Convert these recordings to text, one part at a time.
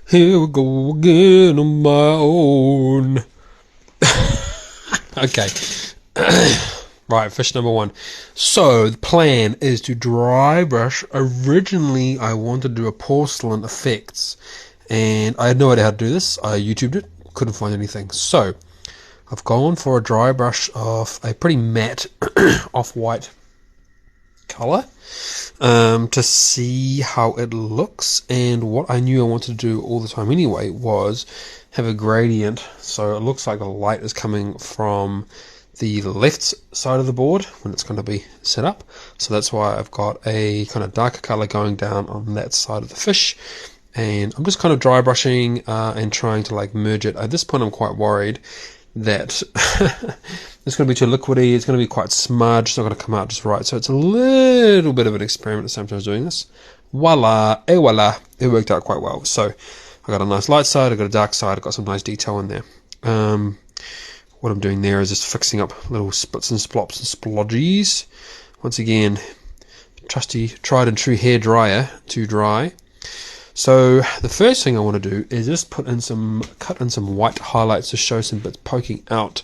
Here we go again on my own. Okay. Right, fish number one. So, the plan is to dry brush. Originally, I wanted to do a porcelain effects, and I had no idea how to do this. I YouTubed it, couldn't find anything. So, I've gone for a dry brush of a pretty matte off-white color to see how it looks. And what I knew I wanted to do all the time anyway was have a gradient, so it looks like the light is coming from the left side of the board when it's going to be set up. So that's why I've got a kind of darker color going down on that side of the fish, and I'm just kind of dry brushing and trying to like merge it. At this point I'm quite worried that it's going to be too liquidy, it's going to be quite smudged, it's not going to come out just right. So it's a little bit of an experiment sometimes doing this. Voila, et voila, it worked out quite well. So I got a nice light side, I got a dark side, I got some nice detail in there. What I'm doing there is just fixing up little splits and splops and splodgies. Once again, trusty, tried and true hair dryer to dry. So the first thing I want to do is just cut in some white highlights to show some bits poking out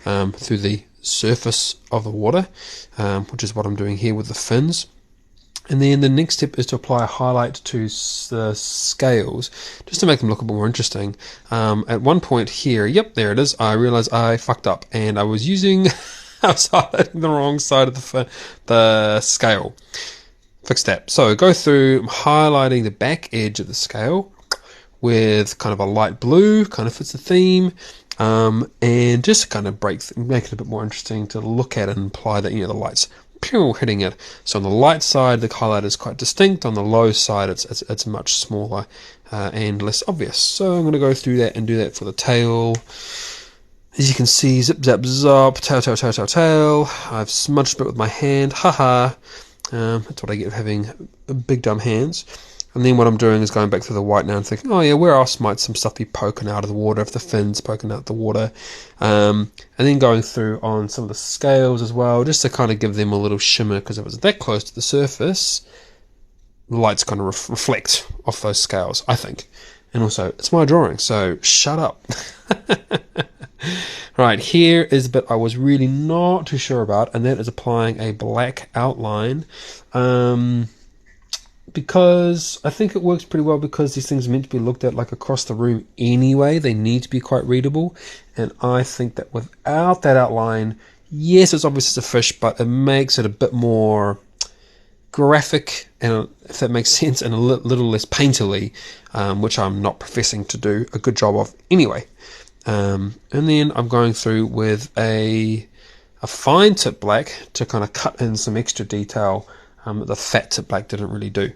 through the surface of the water, which is what I'm doing here with the fins. And then the next step is to apply a highlight to the scales, just to make them look a bit more interesting. At one point here, yep, there it is, I realized I fucked up, and I was using, I was highlighting the wrong side of the scale. Fix that. So go through, I'm highlighting the back edge of the scale with kind of a light blue, kind of fits the theme, and just kind of make it a bit more interesting to look at and imply that, you know, the light's hitting it. So on the light side, the highlight is quite distinct. On the low side, it's much smaller and less obvious. So I'm going to go through that and do that for the tail. As you can see, zip, zap, zop, tail, tail, tail, tail, tail. I've smudged a bit with my hand. Haha. That's what I get for having big dumb hands. And then what I'm doing is going back through the white now and thinking, oh yeah, where else might some stuff be poking out of the water if the fin's poking out the water? And then going through on some of the scales as well, just to kind of give them a little shimmer, because if it's that close to the surface, the light's going to reflect off those scales, I think. And also, it's my drawing, so shut up. Right, here is the bit I was really not too sure about, and that is applying a black outline. Because I think it works pretty well, because these things are meant to be looked at like across the room anyway. They need to be quite readable, and I think that without that outline, yes, it's obvious it's a fish, but it makes it a bit more graphic, and if that makes sense, and a little less painterly, which I'm not professing to do a good job of anyway. And then I'm going through with a fine tip black to kind of cut in some extra detail the fat tip black didn't really do.